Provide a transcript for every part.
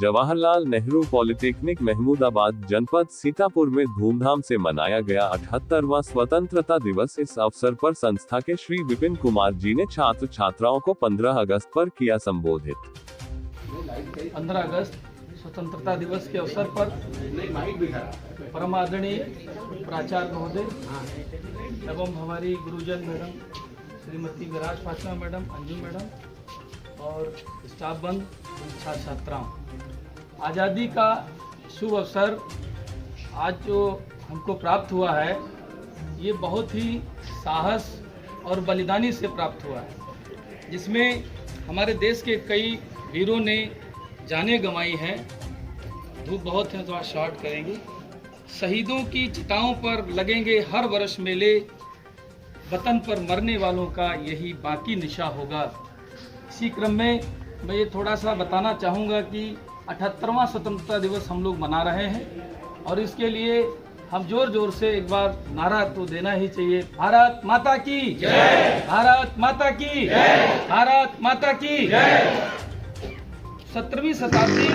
Jawaharlal Nehru polytechnic Mahmudabad जनपद सीतापुर में धूमधाम से मनाया गया 78वां स्वतंत्रता दिवस। इस अवसर पर संस्था के श्री विपिन कुमार जी ने छात्र छात्राओं को 15 अगस्त पर किया संबोधित। 15 अगस्त स्वतंत्रता दिवस के अवसर पर परम आदरणीय प्राचार्य महोदय एवं हमारी गुरुजन मैडम श्रीमती विराज फातिमा मैडम, अंजुम मैडम और स्टाफ बंद छात्र छात्राओं, आज़ादी का शुभ अवसर आज जो हमको प्राप्त हुआ है, ये बहुत ही साहस और बलिदानी से प्राप्त हुआ है, जिसमें हमारे देश के कई वीरों ने जानें गंवाई हैं। धूप बहुत है तो आज शॉर्ट करेंगे। शहीदों की चिताओं पर लगेंगे हर वर्ष मेले, वतन पर मरने वालों का यही बाकी निशा होगा। इसी क्रम में मैं ये थोड़ा सा बताना चाहूँगा कि 78वां स्वतंत्रता दिवस हम लोग मना रहे हैं और इसके लिए हम जोर जोर से एक बार नारा तो देना ही चाहिए। भारत माता की जय, भारत माता की जय, भारत माता की जय। 17वीं शताब्दी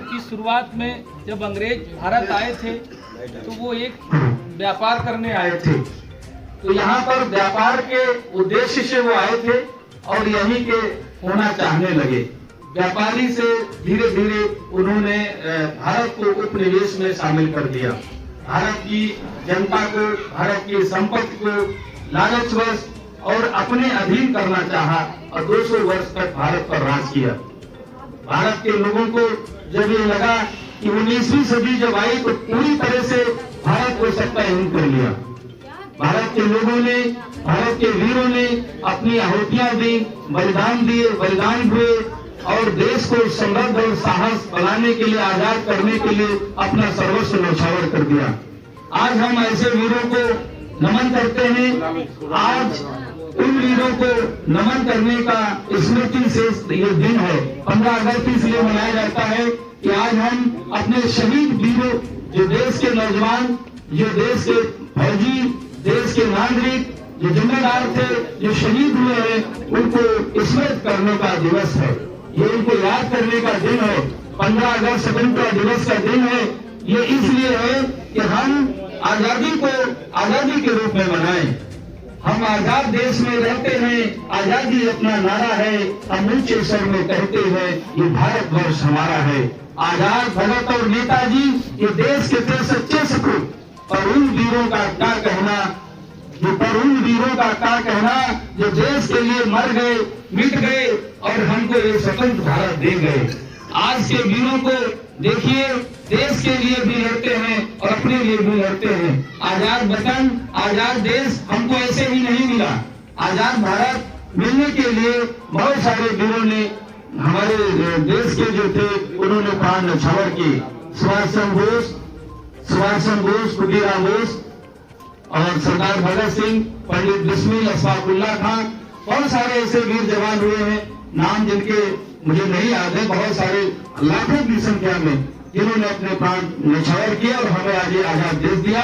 की शुरुआत में जब अंग्रेज भारत आए थे तो वो एक व्यापार करने आए थे, तो यहाँ पर व्यापार के उद्देश्य से वो आए थे और यहीं के होना चाहने लगे। व्यापारी से धीरे धीरे उन्होंने भारत को उपनिवेश में शामिल कर दिया। भारत की जनता को, भारत की संपत्ति को लालचवश और अपने अधीन करना चाहा और 200 वर्ष तक भारत पर राज किया। भारत के लोगों को जब ये लगा कि 19वीं सदी जब आई तो पूरी तरह से भारत को सत्ताहीन कर लिया। भारत के लोगों ने, भारत के वीरों ने अपनी आहुतियां दी, बलिदान दिए, बलिदान हुए और देश को समृद्ध और साहस बनाने के लिए, आजाद करने के लिए अपना सर्वस्व न्यौछावर कर दिया। आज हम ऐसे वीरों को नमन करते हैं। आज उन वीरों को नमन करने का स्मृति से ये दिन है। 15 अगस्त इसलिए मनाया जाता है कि आज हम अपने शहीद वीरों, जो देश के नौजवान, जो देश के फौजी, देश के नागरिक, जो जिम्मेदार थे, जो शहीद हुए हैं, उनको स्मृत करने का दिवस है। ये उनको याद करने का दिन है। 15 अगस्त स्वतंत्रता दिवस का दिन है। ये इसलिए है कि हम आजादी को आजादी के रूप में मनाएं। हम आजाद देश में रहते हैं, आजादी अपना नारा है। हम ऊंचे स्वर में कहते हैं ये भारतवर्ष हमारा है। आजाद भगत और नेताजी ये देश के थे सच्चे सपूत, और उन वीरों का क्या कहना, जो देश के लिए मर गए, मिट गए और हमको ये स्वतंत्र भारत दे गए। आज के वीरों को देखिए, देश के लिए भी लड़ते हैं और अपने लिए भी लड़ते हैं। आजाद वतन, आजाद देश हमको ऐसे ही नहीं मिला। आजाद भारत मिलने के लिए बहुत सारे वीरों ने, हमारे देश के जो थे, उन्होंने प्राण न्यौछावर किए। सुभाष चंद्र बोस, खुदीराम बोस और सरदार भगत सिंह, पंडित बिस्मिल, अशफाकुल्लाह खां, बहुत सारे ऐसे वीर जवान हुए हैं, नाम जिनके मुझे नहीं याद है, बहुत सारे लाखों की संख्या में, जिन्होंने अपने प्राण न्यौछावर किए और हमें आज ये आजाद देश दिया।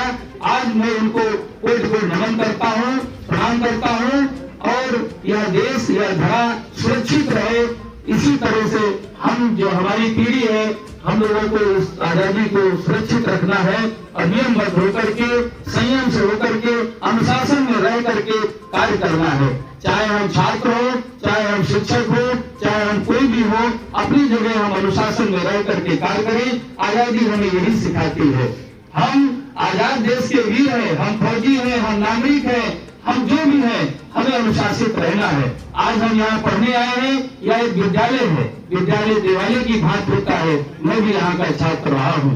आज मैं उनको कोटि नमन करता हूँ, प्रणाम करता हूँ और यह देश, यह धरा सुरक्षित रहे। इसी तरह से हम, जो हमारी पीढ़ी है, हम लोगों को इस आजादी को सुरक्षित रखना है और नियमबद्ध होकर के, संयम से होकर के, अनुशासन में रह करके कार्य करना है। चाहे हम छात्र हो, चाहे हम शिक्षक हो, चाहे हम कोई भी हो, अपनी जगह हम अनुशासन में रह करके कार्य करें। आजादी हमें यही सिखाती है। हम आजाद देश के वीर हैं, हम फौजी हैं, हम नागरिक हैं, हम जो भी हैं, हमें अनुशासित रहना है। आज हम यहाँ पढ़ने आए हैं, यह एक विद्यालय है, विद्यालय दिवाली की भांति होता है। मैं भी यहाँ का छात्र रहा हूँ।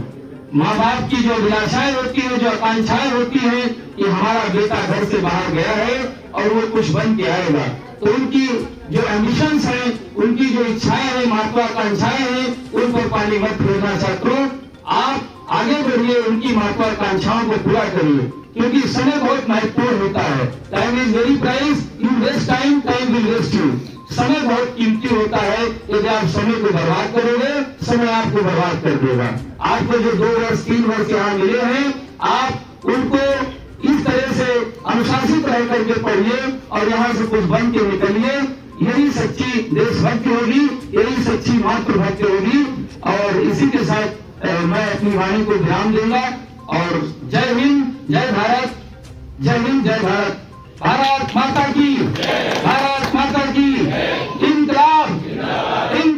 माँ बाप की जो अभिलाषाएं होती है, जो आकांक्षाएं होती है कि हमारा बेटा घर से बाहर गया है और वो कुछ बन के आएगा, तो उनकी जो एम्बिशंस हैं, उनकी जो इच्छाएं हैं, महत्वाकांक्षाएं हैं, उन पर पानी मत फेरना छात्रों। आप आगे बढ़िए, उनकी महत्वाकांक्षाओं को पूरा करिए, क्योंकि समय बहुत महत्वपूर्ण होता है। Time is very price, you waste time, time will waste you. समय बहुत कीमती होता है, यदि आप समय को बर्बाद करोगे, समय आपको बर्बाद कर देगा। आपको जो 2 वर्ष 3 वर्ष यहाँ मिले हैं, आप उनको करके पढ़िए और यहाँ से कुछ बन के निकलिए। यही सच्ची देशभक्ति होगी, यही सच्ची मातृभक्ति होगी। और इसी के साथ मैं अपनी वाणी को विराम दूंगा। और जय हिंद, जय भारत, जय हिंद, जय भारत, भारत माता की, भारत